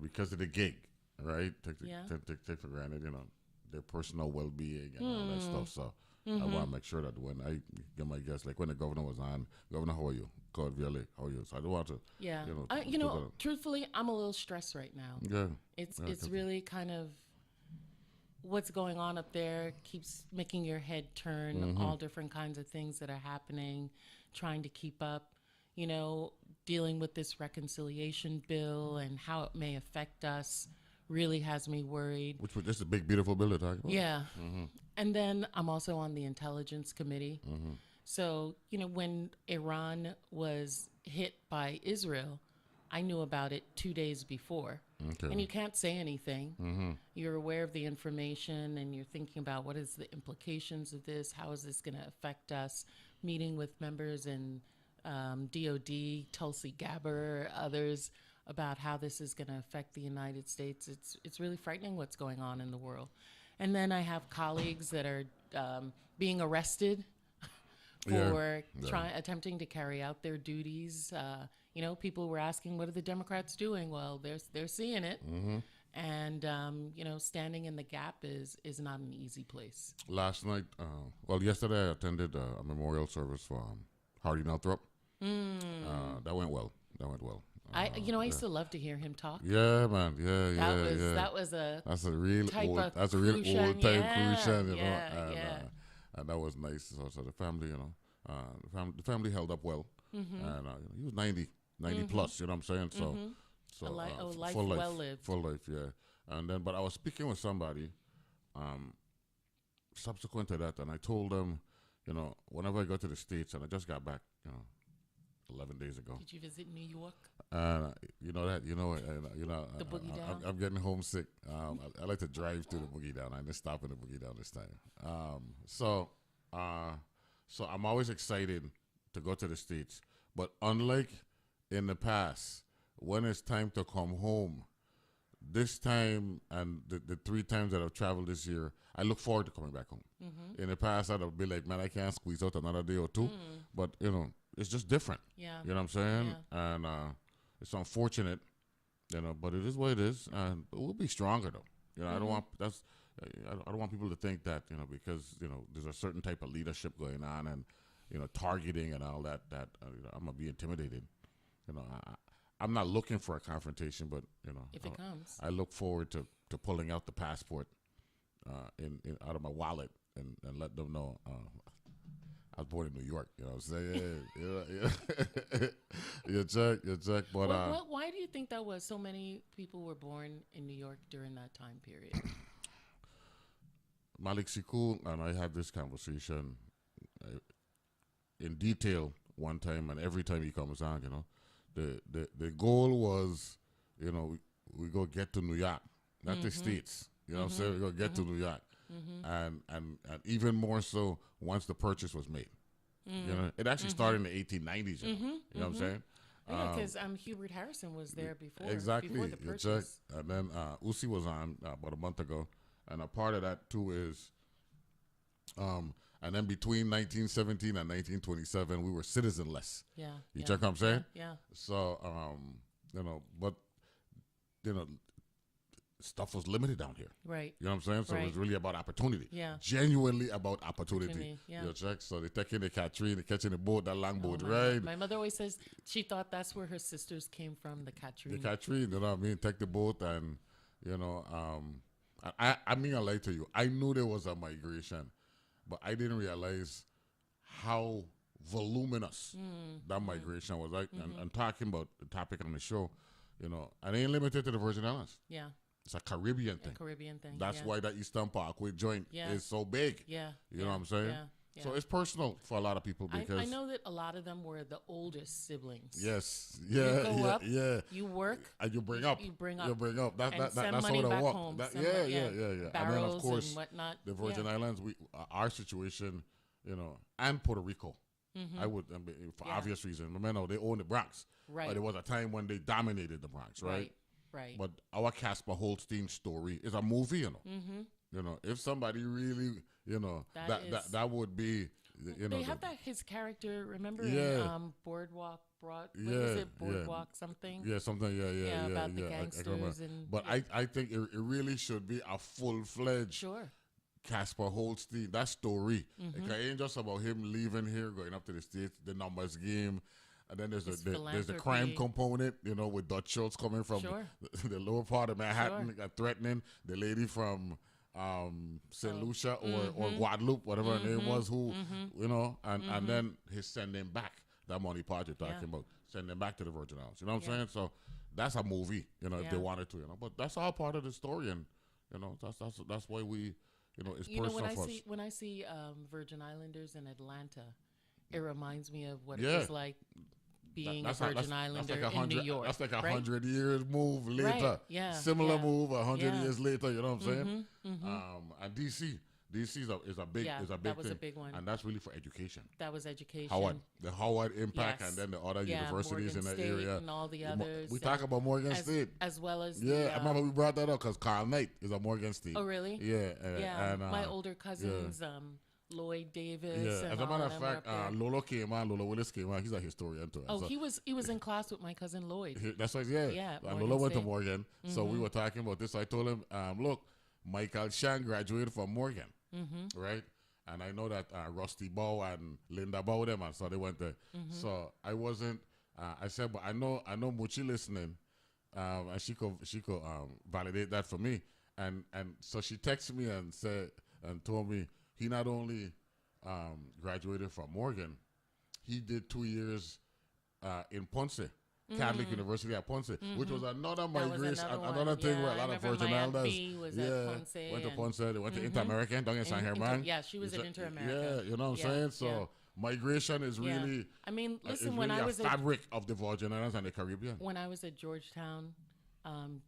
because of the gig, right? Yeah. Take for granted, their personal well-being and all that stuff. So I want to make sure that when I get my guests, like when the governor was on, Governor, how are you? Claude Vialet, how are you? So I don't want to, Yeah. you know, Truthfully, I'm a little stressed right now. yeah. It's really kind of what's going on up there keeps making your head turn, all different kinds of things that are happening, trying to keep up, dealing with this reconciliation bill and how it may affect us really has me worried. Which was just a big, beautiful bill to talk about. Yeah. And then I'm also on the Intelligence Committee. So, when Iran was hit by Israel, I knew about it 2 days before. Okay. And you can't say anything. You're aware of the information and you're thinking about what is the implications of this? How is this going to affect us? Meeting with members in DOD, Tulsi Gabbard, others about how this is going to affect the United States. It's really frightening what's going on in the world. And then I have colleagues that are being arrested for attempting to carry out their duties. People were asking, what are the Democrats doing? Well, they're seeing it. And, standing in the gap is not an easy place. Last night, yesterday I attended a memorial service for Hardy Northrop. That went well. I used to love to hear him talk. Yeah, man. That's a real old time Crucian, and that was nice. So the family, the family held up well, and he was 90 plus. You know what I'm saying? So life full life, well lived. full life, yeah. And then, but I was speaking with somebody, subsequent to that, and I told them, whenever I go to the States, and I just got back, 11 days ago. Did you visit New York? The Boogie Down. I'm getting homesick. I like to drive to the Boogie Down. I didn't stop in the Boogie Down this time. So I'm always excited to go to the States. But unlike in the past, when it's time to come home, this time and the 3 times that I've traveled this year, I look forward to coming back home. In the past, I'd be like, man, I can't squeeze out another day or two. But, it's just different. Yeah. You know what I'm saying? Yeah. And it's unfortunate, but it is what it is. And we'll be stronger though. I don't want people to think that, because, there's a certain type of leadership going on and, targeting and all that, I'm going to be intimidated. I'm not looking for a confrontation, but, if it comes, I look forward to pulling out the passport out of my wallet and let them know, I was born in New York, you know what I'm saying? You check. But why do you think that was? So many people were born in New York during that time period. Malik Siku and I had this conversation in detail one time, and every time he comes on, the goal was, we go get to New York, not the States. You know what I'm saying? We go get to New York. And even more so once the purchase was made. It actually started in the 1890s. You know what I'm saying? Yeah, because Hubert Harrison was there before. Exactly. Before the purchase. And then Usi was on about a month ago, and a part of that too is, and then between 1917 and 1927, we were citizenless. Yeah. You check what I'm saying? Yeah. So, stuff was limited down here. Right. You know what I'm saying? So it was really about opportunity. Yeah. Genuinely about opportunity. Yeah. You check? So they taking the Katrina, catching the boat, that long boat, my right? God. My mother always says she thought that's where her sisters came from, the Katrina. The Katrina, you know what I mean? Take the boat and, I mean, I lie to you. I knew there was a migration, but I didn't realize how voluminous that migration was. Like, and talking about the topic on the show, and it ain't limited to the Virgin Islands. Yeah. It's a Caribbean thing. That's why that Eastern Parkway joint is so big. Yeah. You know what I'm saying? Yeah. So it's personal for a lot of people because I know that a lot of them were the oldest siblings. Yes. You go up, yeah. You work. And you bring up. You bring up. That's send how money it back works. home. Yeah. Barrels And then of course and whatnot. the Virgin Islands, our situation, and Puerto Rico. I would, for obvious reasons. Remember, they own the Bronx. Right. There was a time when they dominated the Bronx, right? Right. But our Casper Holstein story is a movie, if somebody really, that would be, they have that his character. Remember Yeah. in what was it? Boardwalk something? Yeah, something. Yeah. About the I remember. gangsters and. But yeah. I think it really should be a full-fledged Sure. Casper Holstein, that story. Like, it ain't just about him leaving here, going up to the States, the numbers game. And then there's the crime component, with Dutch Schultz coming from the lower part of Manhattan, threatening the lady from St. Lucia or Guadeloupe, whatever her name was, and then his sending back that money part you're talking about, sending back to the Virgin Islands. You know what I'm saying? So that's a movie, if they wanted to, But that's all part of the story, and that's why we. It's personal for us. When I see Virgin Islanders in Atlanta, it reminds me of what it was like being a Virgin Islander in New York. That's like 100 years move later. Right. Yeah. Similar move 100 years later. You know what I'm saying? And DC is a big that was thing, a big one, and that's really for education. That was education. The Howard impact, and then the other universities Morgan in that State area, and all the others. We talk about Morgan State as well as I remember we brought that up because Carl Knight is a Morgan State. Oh, really? Yeah. And my older cousins, Lloyd Davis. Yeah, as a matter of fact, Lolo Willis came on. He's a historian too. Oh, so he was in class with my cousin Lloyd. That's right. Yeah. And Lolo went to Morgan, so we were talking about this. So I told him, look, Michael Shan graduated from Morgan, right? And I know that Rusty Bow and Linda Bow them, and so they went there. So I wasn't. I said, but I know Muchi listening, and she could validate that for me. And so she texted me and said and told me he not only graduated from Morgan, he did 2 years in Ponce. Catholic University at Ponce, which was another migration, another thing where a lot of Virgin Islanders went to Ponce, they went to Inter-American, down in San German. She was at Inter-American. Yeah, you know what I'm saying? So migration is really, I mean, listen, when I was fabric of the Virgin Islands and the Caribbean. When I was at Georgetown,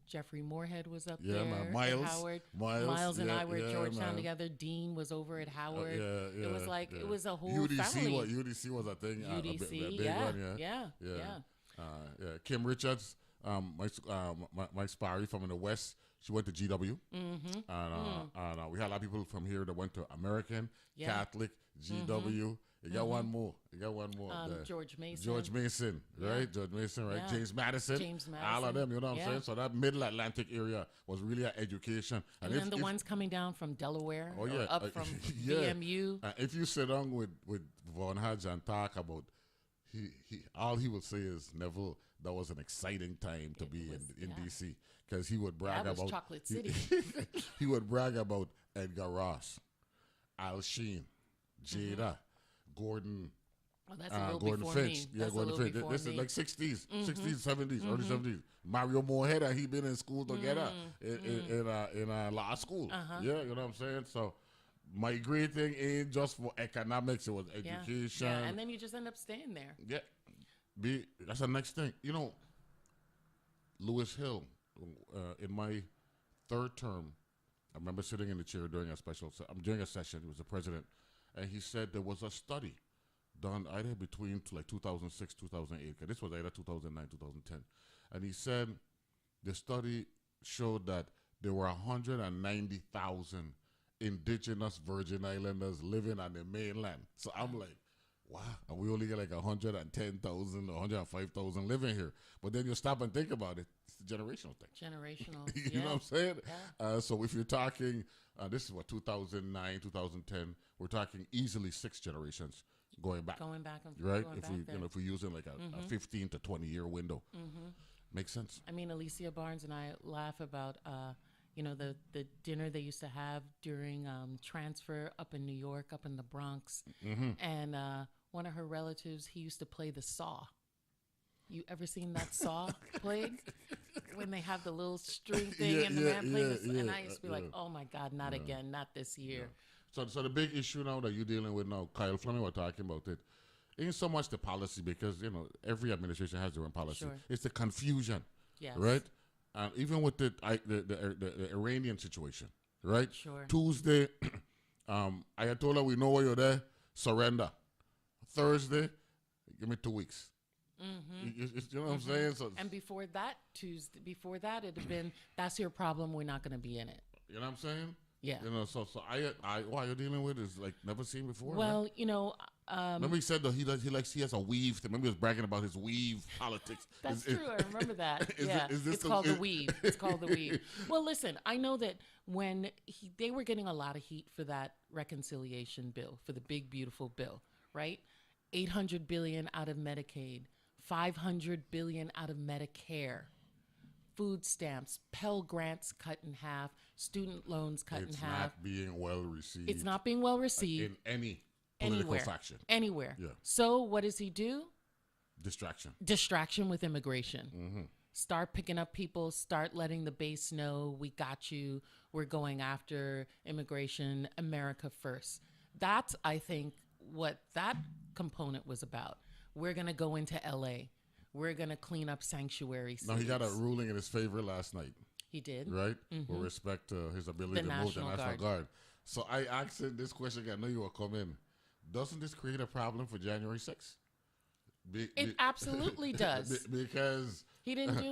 Jeffrey Moorhead was up there. Miles and I were at Georgetown together. Dean was over at Howard. It was like it was a whole family. UDC was a thing. UDC, a big one, yeah. Kim Richards, my sparry from in the West, she went to GW. And we had a lot of people from here that went to American, Catholic, GW. You got one more. George Mason. George Mason, right? George Mason, right? James Madison. All of them, you know what I'm saying? So that middle Atlantic area was really an education. And then the ones coming down from Delaware, up from VMU. If you sit down with Von Hodge and talk about, all he would say is, Neville, that was an exciting time to be in DC, because he would brag about Chocolate City. He would brag about Edgar Ross, Al Sheen, Jada, Gordon. Oh, that's a little Gordon before Finch. me. Yeah, Gordon Finch. This is like 60s, 70s, early 70s. Mario Moorhead and he been in school together in law school. Yeah, you know what I'm saying? So migrating ain't just for economics, it was education. Yeah, and then you just end up staying there. Yeah. That's the next thing. Lewis Hill, in my third term, I remember sitting in the chair during a session, he was the president, and he said there was a study done either between 2006, 2008, because this was either 2009, 2010. And he said the study showed that there were 190,000 indigenous Virgin Islanders living on the mainland. So I'm like, wow, and we only get like 110,000 or 105,000 living here. But then you stop and think about it, it's a generational thing. You know what I'm saying? Yeah. So if you're talking, this is what, 2009, 2010, we're talking easily 6 generations going back. Right? If we're using like a 15 to 20 year window. Makes sense. I mean, Alicia Barnes and I laugh about the dinner they used to have during transfer up in New York, up in the Bronx. And one of her relatives, he used to play the saw. You ever seen that saw played? When they have the little string thing and the man playing the saw. And I used to be like, oh my God, not again, not this year. So the big issue now that you're dealing with now, Kyle Fleming was talking about it, ain't so much the policy, because every administration has their own policy. Sure. It's the confusion, right? And even with the Iranian situation, right? Sure. Tuesday, Ayatollah, we know why you're there. Surrender. Thursday, give me 2 weeks. You know what I'm saying? So, and before that, it'd have been, that's your problem. We're not going to be in it. You know what I'm saying? Yeah. So what you're dealing with is like never seen before. Well, right? Remember he said that he has a weave. Remember he was bragging about his weave politics. That's true. I remember that. It's called the weave. It's called the weave. Well, listen, I know that when they were getting a lot of heat for that reconciliation bill, for the big, beautiful bill, right? $800 billion out of Medicaid, $500 billion out of Medicare, food stamps, Pell Grants cut in half, student loans cut in half. It's not being well received. It's not being well received. In any political faction. Anywhere. Yeah. So what does he do? Distraction with immigration. Mm-hmm. Start picking up people. Start letting the base know we got you. We're going after immigration. America first. That's, I think, what that component was about. We're going to go into L.A. We're going to clean up sanctuary cities. No, he got a ruling in his favor last night. He did? Right? With respect to his ability to move the National Guard. So I asked him this question again. I know you will come in. Doesn't this create a problem for January 6th? It absolutely does. Because he didn't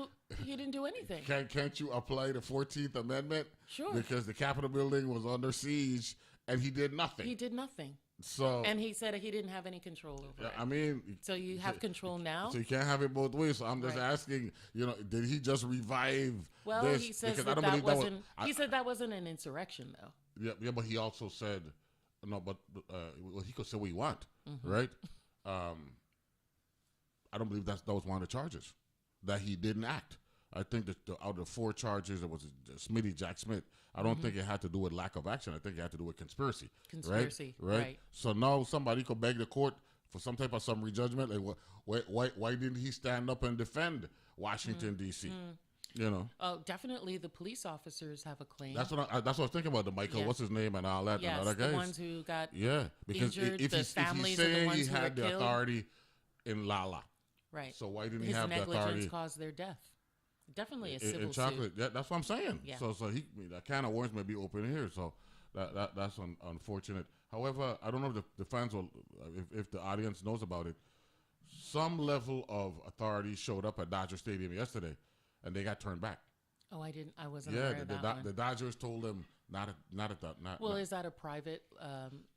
do anything. Can't you apply the 14th Amendment? Sure. Because the Capitol building was under siege and he did nothing. He did nothing. So and he said he didn't have any control over it. I mean, so you have control now. So you can't have it both ways. So I'm just asking, did he just revive? Well, this? he says because that wasn't. He said that wasn't an insurrection, though. Yeah, but he also said, no, but he could say what he want, right? I don't believe that was one of the charges, that he didn't act. I think that out of the 4 charges, it was Jack Smith. I don't think it had to do with lack of action. I think it had to do with conspiracy. Right? So now somebody could beg the court for some type of summary judgment. Like, why didn't he stand up and defend Washington, D.C.? Oh, definitely the police officers have a claim. That's what I was thinking about, the Michael, what's his name, and all that, and other guys. The ones who got because injured, if he's saying he had the authority in Lala. Right. So why didn't he have the authority? His negligence caused their death. Definitely a civil suit. Yeah, that's what I'm saying. Yeah. So that can of worms may be open here. So that's unfortunate. However, I don't know if the fans will, if the audience knows about it. Some level of authority showed up at Dodger Stadium yesterday, and they got turned back. Oh, I didn't. I wasn't aware of that one. The Dodgers told them not at that. Is that a private?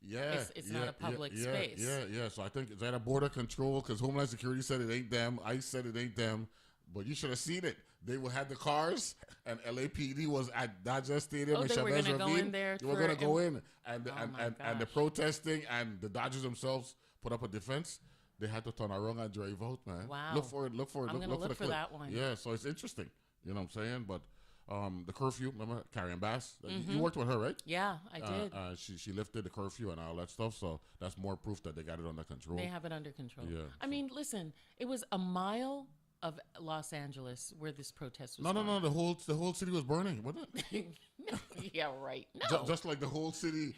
It's not a public space. Yeah. So I think, is that a border control? Because Homeland Security said it ain't them. ICE said it ain't them. But you should have seen it. They had the cars, and LAPD was at Dodger Stadium and Chavez Ravine. Go in there. They were going to go in, and the protesting and the Dodgers themselves put up a defense. They had to turn around and drive out, man. Wow. Look for it. I'm going to look for that one. Yeah, so it's interesting. You know what I'm saying? But the curfew, remember Karen Bass? You worked with her, right? Yeah, I did. She lifted the curfew and all that stuff, so that's more proof that they got it under control. They have it under control. Yeah. I mean, listen, it was a mile of Los Angeles where this protest was going. No, the whole city was burning, wasn't it? Yeah, right. No. Just like the whole city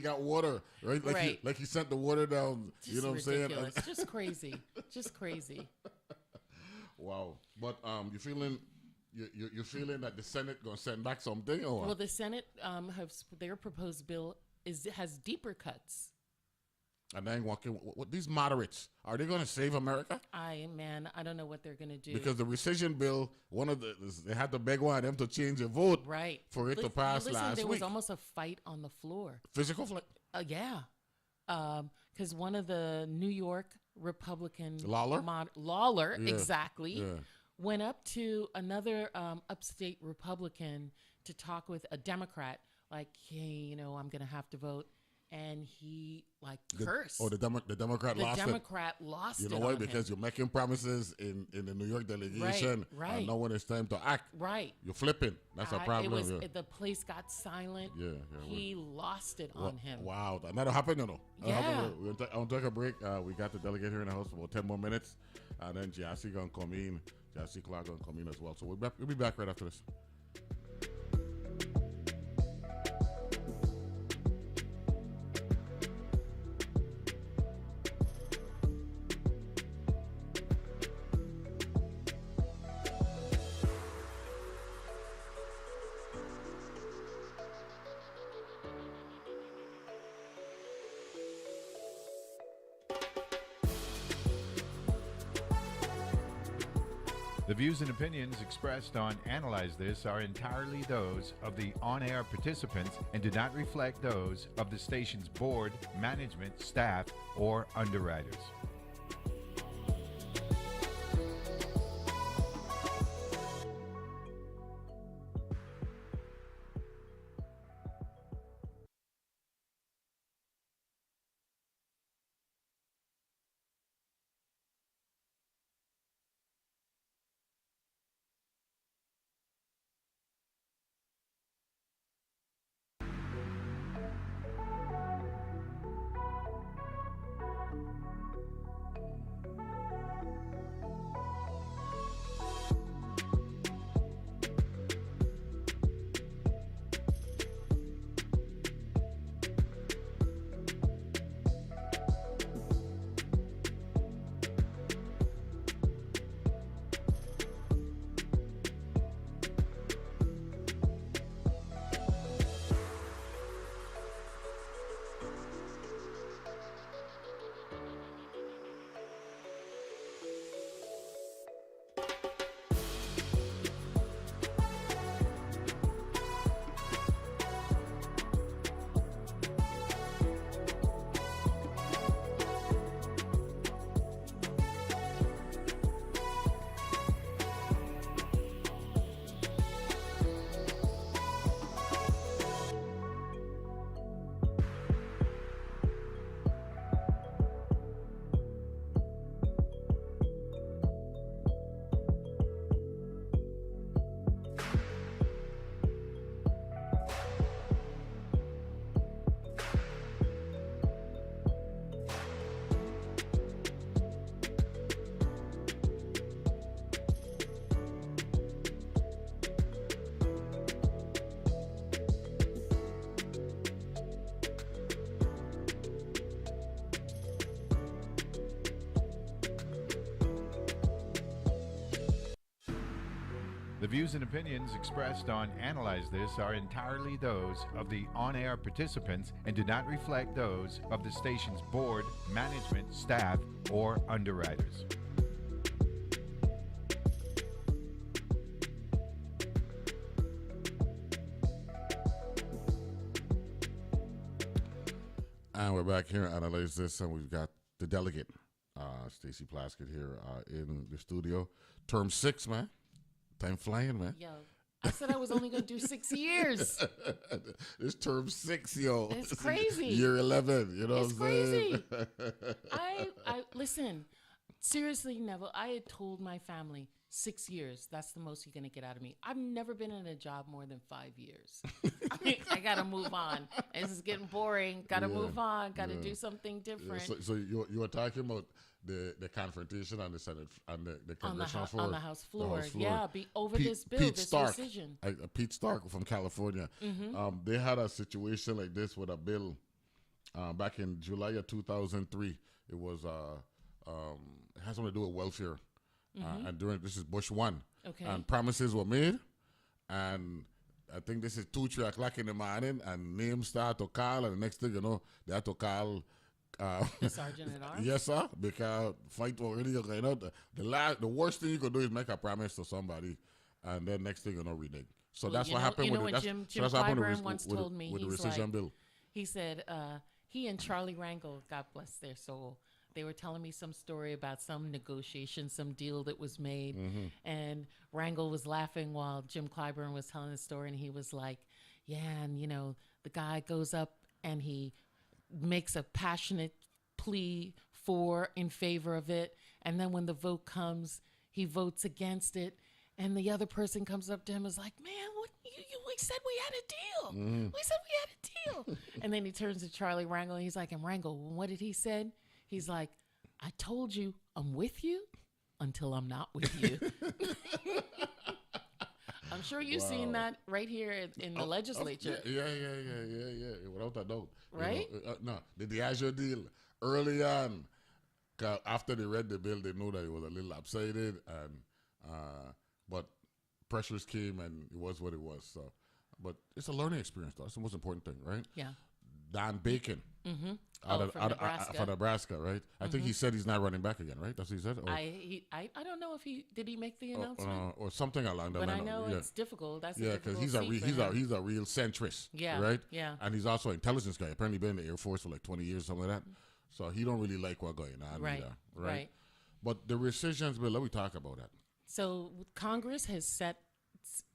got water, right? Like he sent the water down. Just you know what I'm saying? Just crazy. Just crazy. Wow. But you're feeling that the Senate gonna send back something, or what? Well, the Senate their proposed bill has deeper cuts. And then what these moderates, are they going to save America? I don't know what they're going to do. Because the rescission bill, they had to beg one of them to change the vote for it to pass last week. There was almost a fight on the floor. Physical fight? Yeah. Because one of the New York Republican... Lawler? Exactly. Yeah. Went up to another upstate Republican to talk with a Democrat, like, hey, I'm going to have to vote. And he cursed. The Democrat lost it. The Democrat lost it. You know why? Because you're making promises in the New York delegation. Right. And know when it's time to act. Right. You're flipping. That's a problem. The place got silent. Yeah. He lost it on him. Wow. That'll happen, Yeah. I'll take a break. We got the delegate here in the house for about 10 more minutes. And then Jassy going to come in. Jassy Clark going to come in as well. So we'll be back right after this. The views and opinions expressed on Analyze This are entirely those of the on-air participants and do not reflect those of the station's board, management, staff, or underwriters. The views and opinions expressed on Analyze This are entirely those of the on-air participants and do not reflect those of the station's board, management, staff, or underwriters. And we're back here to Analyze This, and we've got the delegate, Stacey Plaskett, here in the studio. Term 6, man. Time flying, man. Yo, I said I was only going to do 6 years. It's term 6, yo. It's crazy. Year 11, you know It's what I'm saying? crazy. I listen, seriously, Neville, I had told my family 6 years. That's the most you're going to get out of me. I've never been in a job more than 5 years. I got to move on. This is getting boring. Got to move on. Got to do something different. So you were talking about the confrontation on the Senate, on the congressional floor. On the House floor. House floor. Yeah, be over this bill, Pete this Stark, decision. Pete Stark from California. They had a situation like this with a bill back in July of 2003. It was it has something to do with welfare. And this is Bush 1. Okay. And promises were made, and I think this is 2, 3 o'clock in the morning, and names start to call, and the next thing you know, they have to call The sergeant at arms? yes, sir, because fight already, you know, the worst thing you could do is make a promise to somebody, and then next thing you know, renege. So that's what happened with it. Jim So that's what happened Clyburn once told me, with the he's rescission like, bill. he said he and Charlie Rangel, God bless their soul, they were telling me some story about some negotiation, some deal that was made. And Rangel was laughing while Jim Clyburn was telling the story. And he was like, yeah, and, you know, the guy goes up and he makes a passionate plea in favor of it. And then when the vote comes, he votes against it. And the other person comes up to him and is like, man, what we said we had a deal. We said we had a deal. And then he turns to Charlie Rangel and he's like, and Rangel, what did he say? He's like, I told you I'm with you until I'm not with you. I'm sure you've seen that right here in the legislature. Yeah. Without a doubt. Right? You know, no, the Diageo deal early on, 'cause after they read the bill, they knew that it was a little lopsided, and but pressures came and it was what it was. So, but it's a learning experience, though. That's the most important thing, right? Yeah. Dan Bacon. Mm-hmm. Out of Nebraska, right? I think he said he's not running back again, right? That's what he said. Or, I don't know if did he make the announcement or something along that but line. I know it's difficult. That's because he's a real centrist, right? Yeah, and he's also an intelligence guy. Apparently, been in the Air Force for like 20 years, something like that. So he don't really like what's going on, right? Either, right. But the rescissions bill, let me talk about that. So Congress has set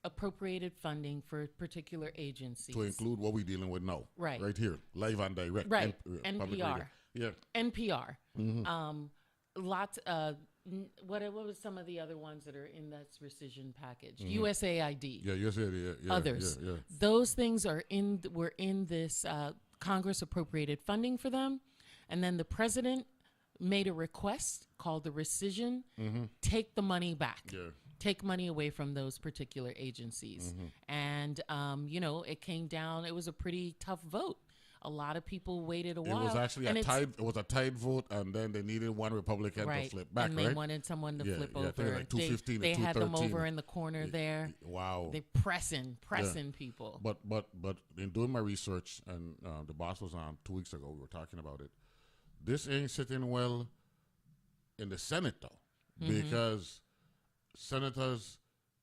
appropriated funding for particular agencies to include what we're dealing with now, right here, live and direct, right? NPR, NPR. Lots. What was some of the other ones that are in that rescission package? USAID. Yeah, USAID. Yeah, others. Yeah. Those things were in this Congress appropriated funding for them, and then the president made a request called the rescission. Take the money back. Yeah. Take money away from those particular agencies. And, it came down. It was a pretty tough vote. A lot of people waited a while. It was actually it was a tied vote, and then they needed one Republican to flip back, and they wanted someone to flip over. Like 215 they had them 213. over in the corner there. Wow. They pressing people. But in doing my research, and the boss was on 2 weeks ago, we were talking about it. This ain't sitting well in the Senate, though, because senators,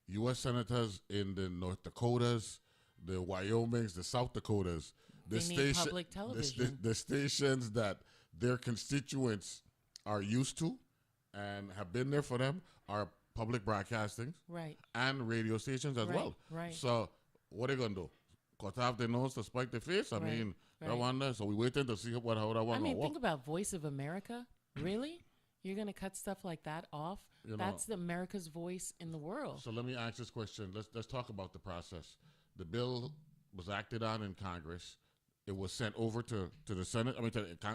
U.S. senators in the North Dakotas, the Wyomings, the South Dakotas, need public television. The stations that their constituents are used to and have been there for them are public broadcasting, right, and radio stations as well. Right. So what are they gonna do? Cut off their nose to spike their face? I mean, I wonder. So we waiting to see how that one. I mean, think about Voice of America. Really? You're going to cut stuff like that off? That's the America's voice in the world. So let me ask this question. Let's talk about the process. The bill was acted on in Congress. It was sent over to the Senate. I mean,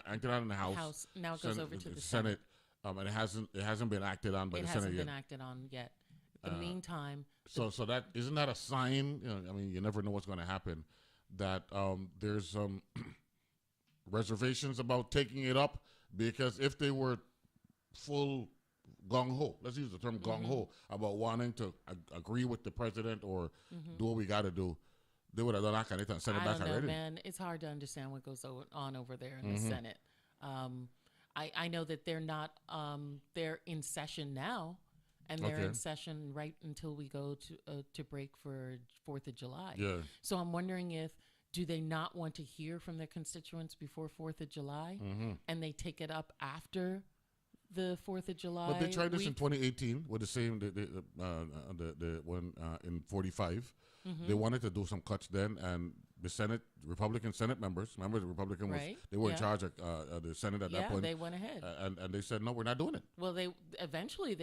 acted on in the House. Now it goes over to the Senate. And it hasn't been acted on by the Senate yet. It hasn't been acted on yet. In the meantime. So that isn't that a sign? I mean, you never know what's going to happen. That there's some reservations about taking it up, because if they were full gung-ho, let's use the term gung-ho, about wanting to agree with the president or do what we got to do, they would have done that kind of thing and sent it back already. I don't know, man. It's hard to understand what goes on over there in the Senate. I know that they're not, they're in session now, and they're in session right until we go to break for 4th of July. Yeah. So I'm wondering do they not want to hear from their constituents before 4th of July, and they take it up after the 4th of July? But they tried this in 2018 with the same the one in 45. They wanted to do some cuts then, and the Republican Senate members, remember the Republican was, they were in charge of the Senate at that point. Yeah, they went ahead. And they said, no, we're not doing it. Well, they eventually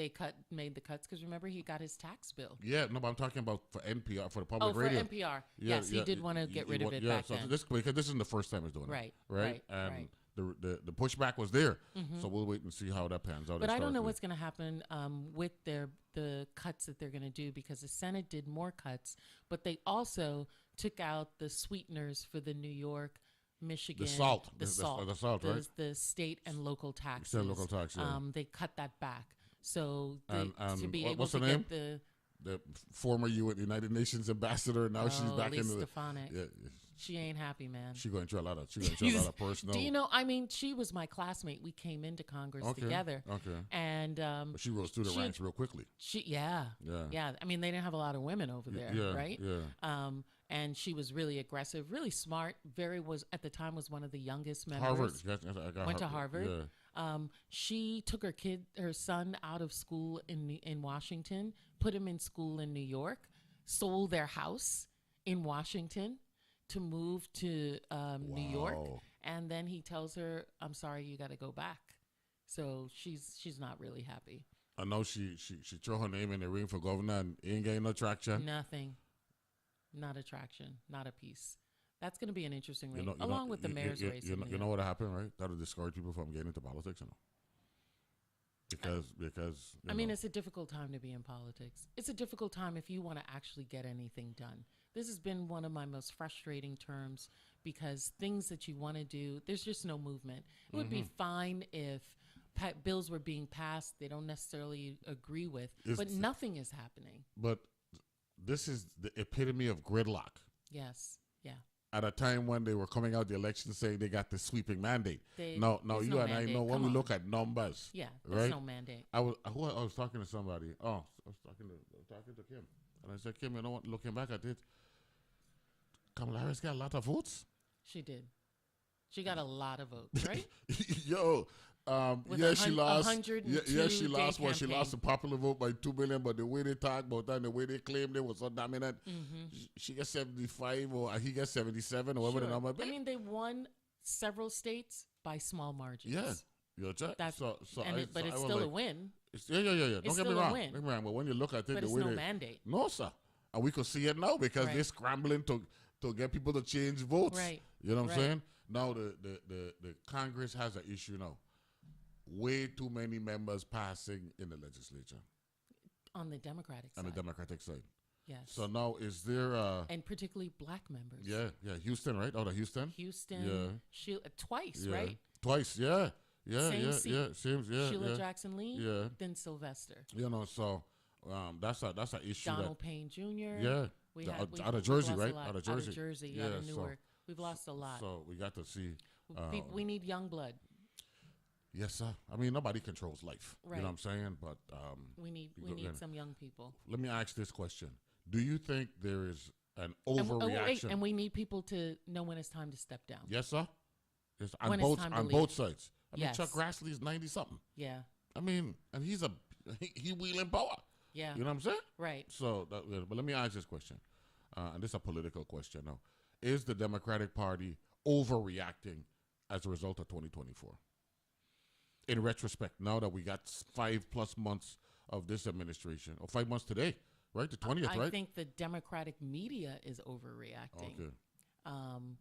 made the cuts, because remember, he got his tax bill. Yeah, no, but I'm talking about for NPR, for the public radio. Oh, for NPR. Yes, he did want to get rid of it back then. Because this isn't the first time he's doing it. Right. And the pushback was there. So we'll wait and see how that pans out. But I don't know what's going to happen with the cuts that they're going to do, because the Senate did more cuts, but they also took out the sweeteners for the New York, Michigan, the salt, right? The state and local taxes. They cut that back. So to be able to get the former United Nations ambassador, now she's back in the Stefanik. Yeah. She ain't happy, man. She's going through a lot of personal. Do you know? I mean, she was my classmate. We came into Congress together. Okay. And but she rose through the ranks real quickly. Yeah. I mean, they didn't have a lot of women over there, right? Yeah. And she was really aggressive, really smart. At the time was one of the youngest members. Harvard. Went to Harvard. Yeah. She took her son out of school in Washington, put him in school in New York, sold their house in Washington to move to New York, and then he tells her, "I'm sorry, you got to go back." So she's not really happy. I know she threw her name in the ring for governor and ain't getting no traction. Nothing, not a traction, not a piece. That's going to be an interesting race, along with the mayor's race. You know what happened, right? That'll discourage people from getting into politics, Because I mean, it's a difficult time to be in politics. It's a difficult time if you want to actually get anything done. This has been one of my most frustrating terms, because things that you want to do, there's just no movement. It would be fine if bills were being passed they don't necessarily agree with, but nothing is happening. But this is the epitome of gridlock. Yes. Yeah. at a time when they were coming out the election saying they got the sweeping mandate. No, there's you no and mandate. I know when Come we on. look at numbers. Yeah, there's right? no mandate. I was talking to somebody. Oh, I was talking to Kim, and I said, Kim, you know what? Looking back at it, Kamala Harris got a lot of votes. She did. She got a lot of votes, right? Yo, With yeah, she lost. 102 Yeah, she lost. day Well, she campaign. lost the popular vote by 2 million, but the way they talk about that, and the way they claimed they were so dominant, she gets 75 or he gets 77 or whatever the number. I mean, they won several states by small margins. Yeah, you're right. That's, but but it's still a win. Yeah. Don't It's get me still a wrong. win. Don't get me wrong. But when you look at it, But the it's way no they mandate. no, sir, and we could see it now because Right. they're scrambling to get people to change votes. Right. You know what I'm Right. saying? Now the Congress has an issue now. Way too many members passing in the legislature On the Democratic side. on the Democratic side. Yes. So now is there and particularly black members. yeah, Houston, right? Out of Houston? Houston, Yeah. twice, Yeah. right? Twice, yeah. Same seat. Yeah. Seems Sheila yeah. Jackson Lee, Yeah. then Sylvester. You know, so that's a issue Donald Payne Jr. yeah. We The- had, out we, of we've Jersey, lost a right? lot. Out of Out Jersey. of Jersey, Yeah, out of so- Newark. We've lost a lot. So we got to see We need young blood. yes, sir. I mean, nobody controls life. You Right. know what I'm saying? But We need yeah. some young people. let me ask this question: do you think there is an And, overreaction? and we need people to know when it's time to step down. Yes, sir. Yes, When it's time to on leave. both sides. I mean, Yes. Chuck Grassley's 90 something. Yeah. I mean, and he wheeling power. Yeah. You know what I'm saying? Right. So, but let me ask this question, and this is a political question now: is the Democratic Party overreacting as a result of 2024? In retrospect, now that we got 5+ months of this administration, or 5 months today, right? The 20th, I right? think the Democratic media is overreacting. Okay. And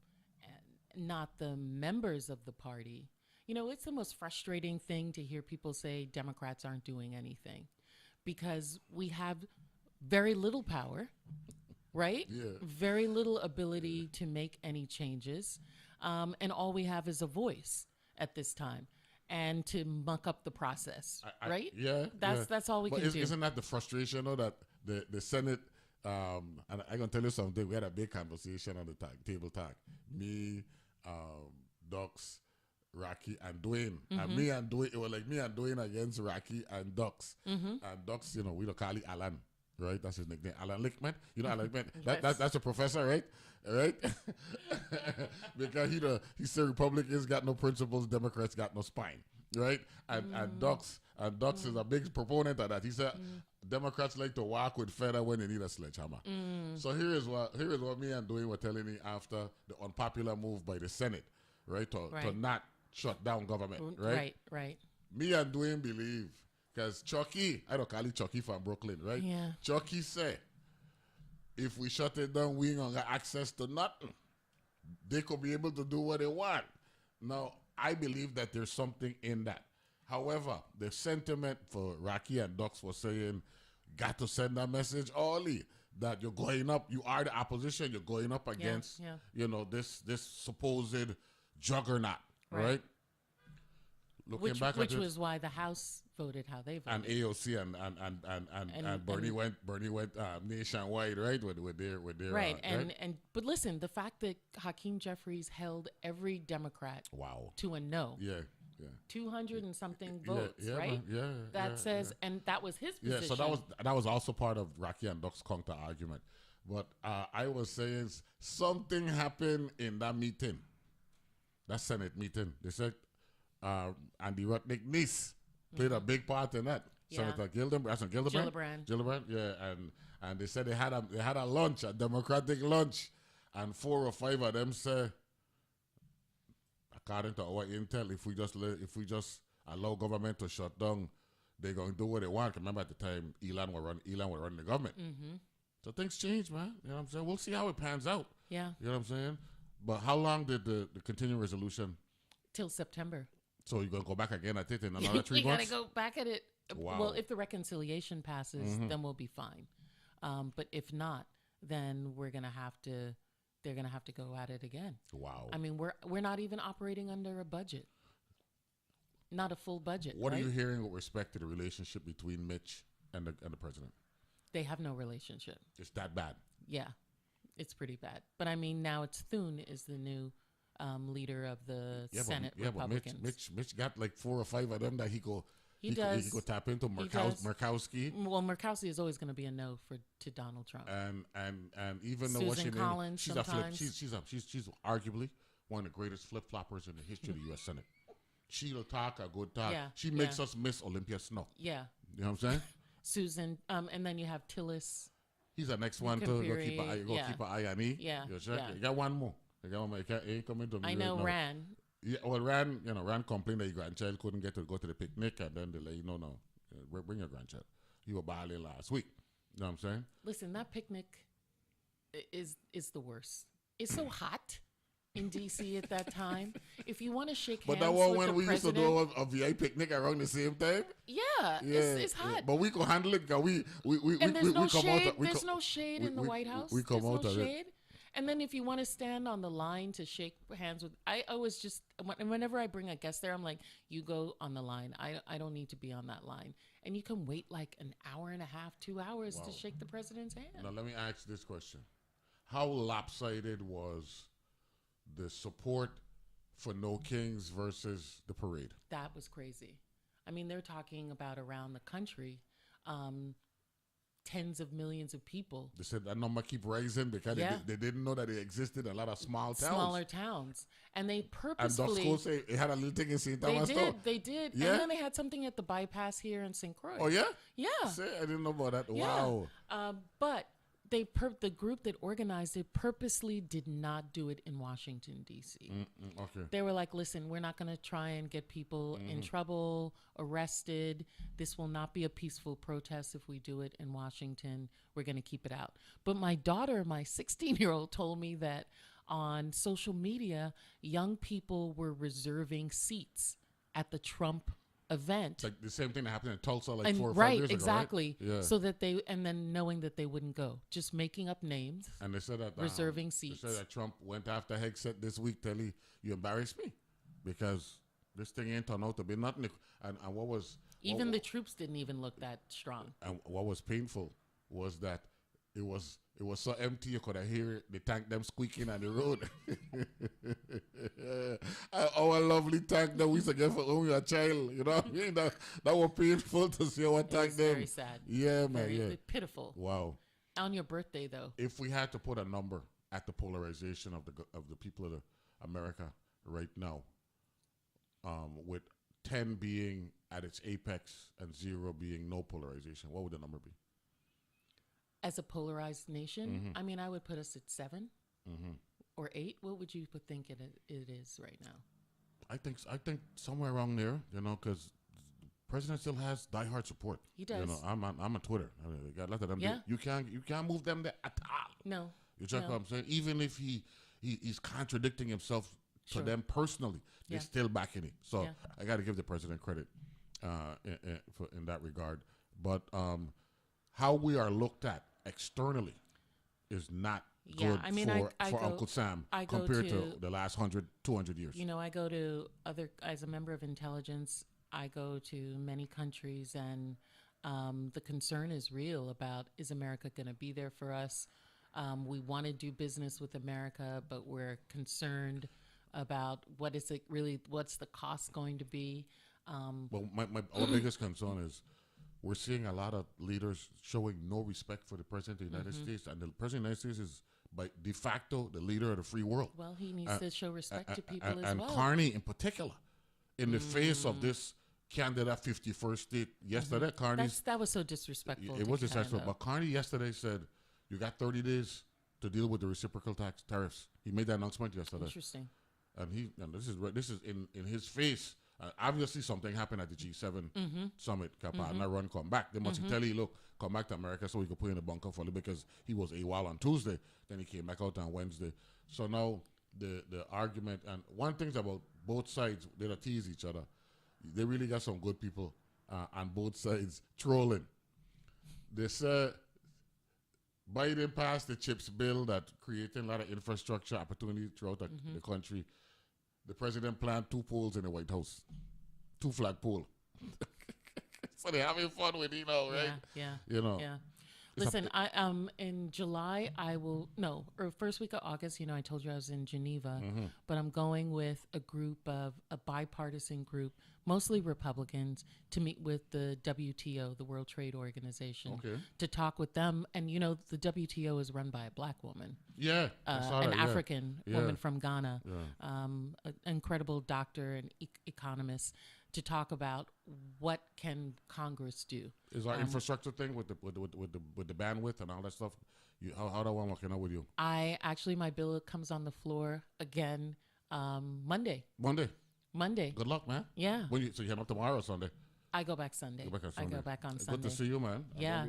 not the members of the party. You know, it's the most frustrating thing to hear people say Democrats aren't doing anything because we have very little power, right? Yeah. Very little ability to make any changes. And all we have is a voice at this time and to muck up the process, right? Yeah. That's all we but can do. Isn't that the frustration, though, that the Senate, and I'm going to tell you something, we had a big conversation on the table talk. Me, Ducks, Rocky, and Dwayne. And me and Dwayne, it was like me and Dwayne against Rocky and Ducks. And Ducks, you know, we don't call it Alan, right? That's his nickname. Alan Lickman. You know Alan Lickman? That's a professor, right? Right? Because he said Republicans got no principles, Democrats got no spine, right? And Ducks is a big proponent of that. He said Democrats like to walk with feather when they need a sledgehammer. So here is what me and Dwayne were telling me after the unpopular move by the Senate, right? To not shut down government, right? Right. Me and Dwayne believe, because Chucky, I don't call it Chucky from Brooklyn, right? Yeah. Chucky said, if we shut it down, we ain't gonna get access to nothing. They could be able to do what they want. Now, I believe that there's something in that. However, the sentiment for Rocky and Ducks was saying, got to send a message early that you're going up, you are the opposition, you're going up against, you know, this supposed juggernaut, right? Looking back Which at it, was why the House voted how they voted. and AOC and Bernie went nationwide, right? With their Right. right? But listen, the fact that Hakeem Jeffries held every Democrat Wow. to a no, Yeah. 200 and something votes, yeah, right? man, yeah. That says, and that was his position. Yeah, so that was also part of Rocky and Duck's counter argument. But I was saying something happened in that meeting, that Senate meeting. They said Andy Rutnick's niece played a big part in that. Yeah. Senator Gillibrand. Gillibrand. Yeah, and they said they had a lunch, a Democratic lunch, and 4 or 5 of them said, according to our intel, if we just allow government to shut down, they're going to do what they want. Remember at the time, Elon were running the government. So things change, man. You know what I'm saying? We'll see how it pans out. Yeah. You know what I'm saying? But how long did the continuing resolution? Till September. So you're going to go back again at it in another 3 We got months? to go back at it. Wow. Well, if the reconciliation passes, then we'll be fine. But if not, then they're going to have to go at it again. Wow. I mean, we're not even operating under a budget. Not a full budget. What right? are you hearing with respect to the relationship between Mitch and the president? They have no relationship. It's that bad. Yeah. It's pretty bad. But I mean, now it's Thune is the new leader of the Senate Republicans. But Mitch got like 4 or 5 of them that he go tap into. Murkowski. Well, Murkowski is always going to be a no to Donald Trump. And even though Susan Collins, she's she's arguably one of the greatest flip floppers in the history of the U.S. Senate. She'll talk a good talk. Yeah, she makes us miss Olympia Snow. Yeah, you know what I'm saying? Susan, and then you have Tillis. He's the next one to go keep an eye on me. Yeah, You got one more. You got one more. Ain't coming to me. I know right Rand. Yeah, well, Rand complained that your grandchild couldn't get to go to the picnic, and then they let you know, bring your grandchild. You were balling last week. You know what I'm saying? Listen, that picnic is the worst. It's so hot in D.C. at that time. If you want to shake hands, but that one with when the we president, used to do a VA picnic around the same time. Yeah. It's hot. Yeah. But we can handle it because we there's no come shade. out. There's no shade in the White House. We come out of shade. And then if you want to stand on the line to shake hands with, I always just, whenever I bring a guest there, I'm like, you go on the line. I don't need to be on that line. And you can wait like an hour and a half, 2 hours to shake the president's hand. Now, let me ask this question. How lopsided was the support for No Kings versus the parade? That was crazy. I mean, they're talking about around the country, tens of millions of people. They said that number keep rising because they didn't know that it existed in a lot of smaller towns. And they purposefully... And say it had a little thing in St. Thomas. They did. Yeah? And then they had something at the bypass here in St. Croix. Oh, yeah? Yeah. I didn't know about that. Yeah. Wow. But the group that organized it purposely did not do it in Washington, D.C. Okay. They were like, listen, we're not going to try and get people in trouble, arrested. This will not be a peaceful protest if we do it in Washington. We're going to keep it out. But my daughter, my 16-year-old, told me that on social media, young people were reserving seats at the Trump event. Like the same thing that happened in Tulsa 4 or 5 years ago, exactly. Right? Yeah. So that and then knowing that they wouldn't go, just making up names. And they said that reserving seats. They said that Trump went after Hegseth this week, telling you embarrassed me because this thing ain't turned out to be nothing. And what was the troops didn't even look that strong. And what was painful was that it was so empty you could hear the tank them squeaking on the road. Our lovely tank that we used to get for when we were a child, you know what I mean? That was painful to see our tank them. Very sad. Yeah, man. Very pitiful. Wow. On your birthday, though. If we had to put a number at the polarization of the people of America right now, with 10 being at its apex and 0 being no polarization, what would the number be? As a polarized nation, I mean, I would put us at 7 or 8. What would you think it is right now? I think somewhere around there, because the president still has diehard support. He does. I'm on Twitter. I mean, got a lot of them. Yeah. You can't move them there at all. No. You check what I'm saying? Even if he's contradicting himself to them personally, they're still backing it. So I got to give the president credit in that regard. But how we are looked at externally is not good for Uncle Sam compared to the last 100, 200 years. I go to as a member of intelligence, I go to many countries, and the concern is real about, is America going to be there for us? We want to do business with America, but we're concerned about what's the cost going to be? Well, our biggest concern is we're seeing a lot of leaders showing no respect for the president of the United States, and the president of the United States is by de facto the leader of the free world. Well, he needs to show respect to people as well. And Carney in particular, in the face of this candidate 51st state yesterday, Carney... That was so disrespectful. It was disrespectful, but Carney yesterday said, you got 30 days to deal with the reciprocal tariffs. He made that announcement yesterday. Interesting. And this is in his face. Obviously, something happened at the G7 summit. Not run, come back. They must tell you, look, come back to America so we can put you in the bunker for a little, because he was AWOL on Tuesday. Then he came back out on Wednesday. So now the argument, and one thing about both sides, they don't tease each other. They really got some good people on both sides trolling. They said Biden passed the CHIPS bill that created a lot of infrastructure opportunity throughout the country. The president planted 2 poles in the White House, 2 flag pole. So they're having fun with it now, right? Yeah. Yeah. Listen, I in July I will or first week of August. I told you I was in Geneva, but I'm going with a bipartisan group, mostly Republicans, to meet with the WTO, the World Trade Organization, to talk with them. And the WTO is run by a black woman, I saw an that, African woman from Ghana, Yeah. an incredible doctor and economist, to talk about what can Congress do. Is our infrastructure thing with the bandwidth and all that stuff? How that one working out with you? My bill comes on the floor again Monday. Monday. Good luck, man. Yeah. So you head up tomorrow or Sunday? I go back Sunday. I go back on Sunday. Good to see you, man. Yeah.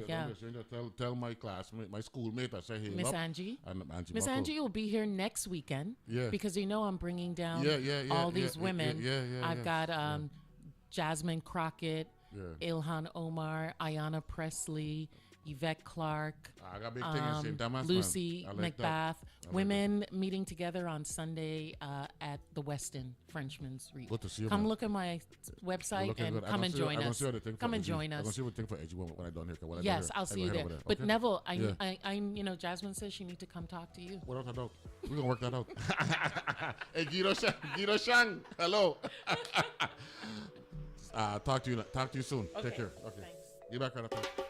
Tell my classmate, my schoolmate, I say hey, Miss Angie. Miss Angie will be here next weekend. Yeah. Because I'm bringing down all these women. I've got Jasmine Crockett, Ilhan Omar, Ayanna Presley, Yvette Clark, I got big thing in St. Thomas, Lucy like McBath. Women meeting together on Sunday at the Westin, Frenchman's Reef. Good to see you, Come man. look at my website and come and join us. Come and join us. I'm going to see what thing for Edgy when I don't hear. Yes, I'll see you there. But Neville, I Jasmine says she needs to come talk to you. What else I know? We're going to work that out. Hey, Guido Shang, hello. Talk to you soon. Okay, Take care. Okay. thanks. Get back right up.